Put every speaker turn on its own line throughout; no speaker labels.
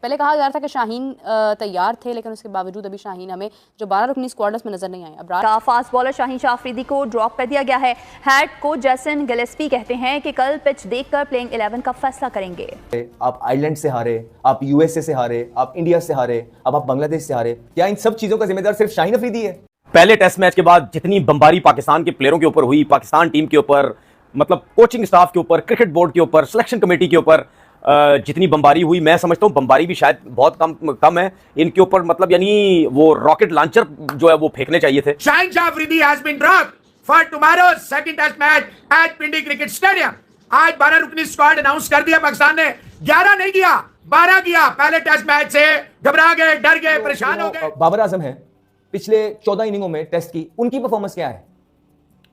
पहले कहा जा रहा था कि शाहीन तैयार थे, लेकिन उसके बावजूद अभी शाहीन हमें जो 12 रुकनी स्क्वाड में नजर नहीं आए। अब
फास्ट बॉलर शाहीन शाह अफरीदी को ड्रॉप कर दिया गया है। हेड कोच जैसन गिलेस्पी कहते हैं कि कल पिच देखकर प्लेइंग 11 का फैसला करेंगे।
आप आयरलैंड से हारे, आप यूएसए से हारे, आप इंडिया से हारे, अब आप बांग्लादेश से हारे। क्या इन सब चीजों का जिम्मेदार सिर्फ शाहीन अफरीदी है?
पहले टेस्ट मैच के बाद जितनी बमबारी पाकिस्तान के प्लेयरों के ऊपर हुई, पाकिस्तान टीम के ऊपर, मतलब कोचिंग स्टाफ के ऊपर, क्रिकेट बोर्ड के ऊपर, सिलेक्शन कमेटी के ऊपर जितनी बमबारी हुई, मैं समझता हूं बमबारी भी शायद बहुत कम है इनके ऊपर। मतलब यानी वो रॉकेट लॉन्चर जो है वो फेंकने चाहिए थे।
Shaheen Shah Afridi has been dropped for tomorrow's second test match at Pindi cricket stadium. आज 12 रुकनी स्क्वाड अनाउंस कर दिया पाकिस्तान ने। 11 नहीं किया, 12 किया। पहले टेस्ट मैच से घबरा गए, डर गए, परेशान हो गए।
बाबर आजम है, पिछले 14 इनिंगों में टेस्ट की उनकी परफॉर्मेंस क्या है?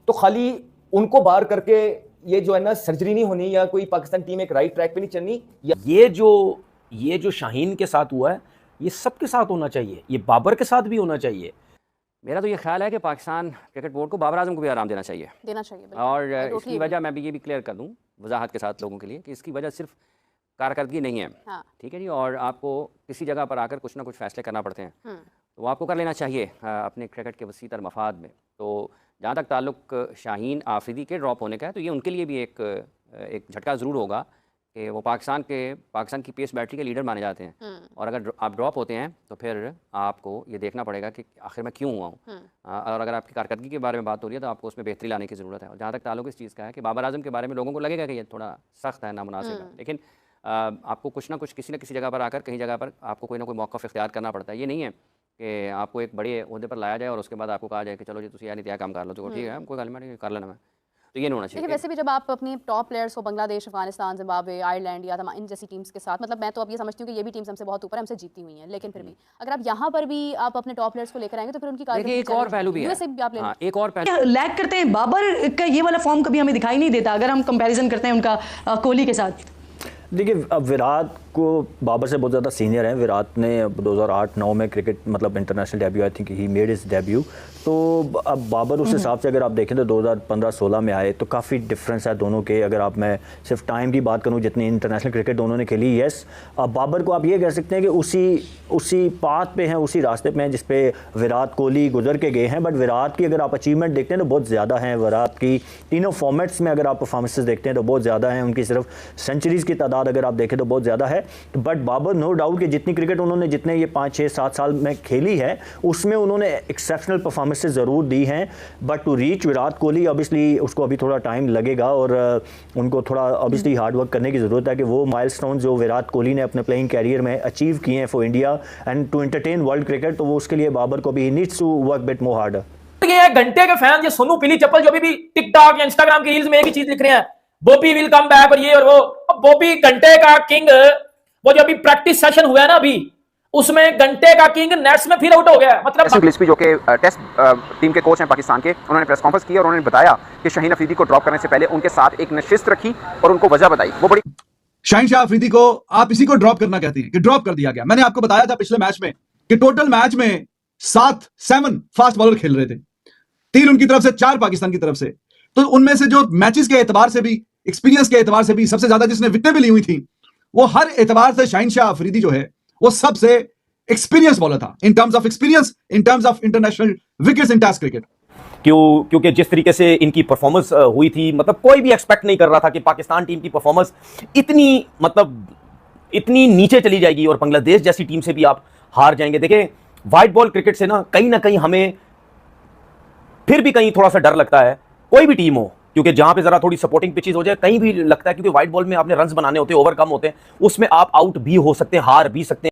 तो खाली उनको बाहर करके ये जो है ना सर्जरी नहीं होनी, या कोई पाकिस्तान टीम एक राइट ट्रैक पे नहीं चलनी।
ये जो शाहीन के साथ हुआ है, ये सबके साथ होना चाहिए, ये बाबर के साथ भी होना चाहिए।
मेरा तो ये ख्याल है कि पाकिस्तान क्रिकेट बोर्ड को बाबर आजम को भी आराम देना चाहिए। और इसकी वजह मैं भी ये भी क्लियर कर दूं वजाहत के साथ लोगों के लिए कि इसकी वजह सिर्फ कारकर्दगी नहीं है।
हाँ।
ठीक है जी। और आपको किसी जगह पर आकर कुछ ना कुछ फैसले करना पड़ते हैं, तो वो आपको कर लेना चाहिए अपने क्रिकेट के वसीतर मफाद में। तो जहाँ तक ताल्लुक शाहीन आफरीदी के ड्रॉप होने का है, तो ये उनके लिए भी एक झटका ज़रूर होगा कि वो पाकिस्तान की पेस बैटरी के लीडर माने जाते हैं। और अगर आप ड्रॉप होते हैं तो फिर आपको ये देखना पड़ेगा कि आखिर मैं क्यों हुआ हूँ। और अगर आपकी कारकर्दगी के बारे में बात हो रही है तो आपको उसमें बेहतरी लाने की ज़रूरत है। और जहाँ तक ताल्लुक इस चीज़ का है कि बाबर आजम के बारे में लोगों को लगेगा कि ये थोड़ा सख्त है, नामुनासिब है, लेकिन आपको कुछ ना कुछ किसी न किसी जगह पर आकर कहीं जगह पर आपको कोई ना कोई मौक़िफ़ इख्तियार करना पड़ता है। ये नहीं है कि आपको एक बड़े ओहदे पर लाया जाए और उसके बाद आपको कहा जाए कि चलो जी तुम यार नहीं काम कर लो, तो ठीक है कोई गल नहीं कर लेना मैं, तो ये नहीं होना चाहिए।
वैसे भी जब आप अपनी टॉप प्लेयर्स को बांग्लादेश, अफगानिस्तान, जिम्बाब्वे, आयरलैंड या इन जैसी टीम्स के साथ, मतलब मैं तो अब ये समझती हूँ कि ये भी टीम्स हमसे बहुत ऊपर, हमसे जीती हुई हैं, लेकिन फिर भी अगर आप यहाँ पर भी आप अपने टॉप प्लेयर्स को लेकर आएंगे तो फिर उनकी
एक और पहलू भी है। एक और पहलू
लैग करते हैं। बाबर का ये वाला फॉर्म कभी हमें दिखाई नहीं देता अगर हम कंपैरिजन करते हैं उनका कोहली के साथ।
देखिए, अब विराट को बाबर से बहुत ज़्यादा सीनियर है। विराट ने 2008-9 में क्रिकेट मतलब international debut, I think he made his debut. तो अब बाबर उस हिसाब से अगर आप देखें तो 2015-16 में आए, तो काफ़ी डिफरेंस है दोनों के। अगर आप मैं सिर्फ टाइम की बात करूं, जितनी इंटरनेशनल क्रिकेट दोनों ने खेली, यस अब बाबर को आप ये कह सकते हैं कि उसी पाथ पे हैं, उसी रास्ते पे हैं जिस पे विराट कोहली गुजर के गए हैं। बट विराट की अगर आप अचीवमेंट देखते हैं तो बहुत ज़्यादा हैं। विराट की तीनों फॉर्मेट्स में अगर आप परफॉर्मेंसेस देखते हैं तो बहुत ज़्यादा हैं। उनकी सिर्फ सेंचुरीज़ की तादाद अगर आप देखें तो बहुत ज़्यादा है। बट बाबर नो डाउट कि जितनी क्रिकेट उन्होंने जितने ये 5-6-7 साल में खेली है उसमें उन्होंने एक्सेप्शनल परफॉर्मेंसेस ज़रूर दी हैं। But to reach Virat Kohli obviously उसको अभी थोड़ा टाइम लगेगा और उनको थोड़ा ऑब्वियसली हार्ड वर्क करने की ज़रूरत है कि वो माइलस्टोन जो विराट कोहली ने अपने प्लेइंग कैरियर में अचीव किए हैं for India and to entertain world cricket, तो वो उसके लिए बाबर को भी needs to work bit more harder.
ये घंटे के फैन, ये सोनू पीली चप्पल जो भी टिकटॉक या इंस्टाग्राम की रील्स में एक ही चीज लिख रहे हैं, बॉबी विल कम बैक और ये और वो। बॉबी घंटे का किंग, वो जो अभी प्रैक्टिस सेशन हुआ है ना अभी, उसमें घंटे का किंग नेट्स में फिर आउट हो गया। मतलब
गिलेस्पी जो कि टेस्ट टीम के कोच हैं पाकिस्तान के, उन्होंने प्रेस कॉन्फ्रेंस की और उन्होंने बताया कि शाहीन अफरीदी को ड्रॉप करने से पहले उनके साथ एक नशिस्त रखी और उनको वजह बताई। वो बड़ी
शाहीन शाह अफरीदी को आप इसी को ड्रॉप करना कहती हैं कि ड्रॉप कर दिया गया। मैंने आपको बताया था पिछले मैच में कि टोटल मैच में 7 फास्ट बॉलर खेल रहे थे, 3 उनकी तरफ से, 4 पाकिस्तान की तरफ से। तो उनमें से जो मैचेस के एतबार से भी, एक्सपीरियंस के एतबार से भी सबसे ज्यादा जिसने विकेटें भी ली हुई थी, वो हर एतबार से शाहीन शाह अफरीदी जो है वो सबसे एक्सपीरियंस बॉलर था in terms of experience, in terms of international wickets in test cricket.
क्योंकि जिस तरीके से इनकी परफॉर्मेंस हुई थी, मतलब कोई भी एक्सपेक्ट नहीं कर रहा था कि पाकिस्तान टीम की परफॉर्मेंस इतनी नीचे चली जाएगी और बांग्लादेश जैसी टीम से भी आप हार जाएंगे। देखें, व्हाइट बॉल क्रिकेट से ना कहीं हमें फिर भी कहीं थोड़ा सा डर लगता है, कोई भी टीम हो, क्योंकि जहां पे जरा थोड़ी सपोर्टिंग पिचेस हो जाए कहीं भी लगता है, क्योंकि व्हाइट बॉल में आपने रन्स बनाने होते हैं, ओवर कम होते हैं, उसमें आप आउट भी हो सकते हैं, हार भी सकते हैं।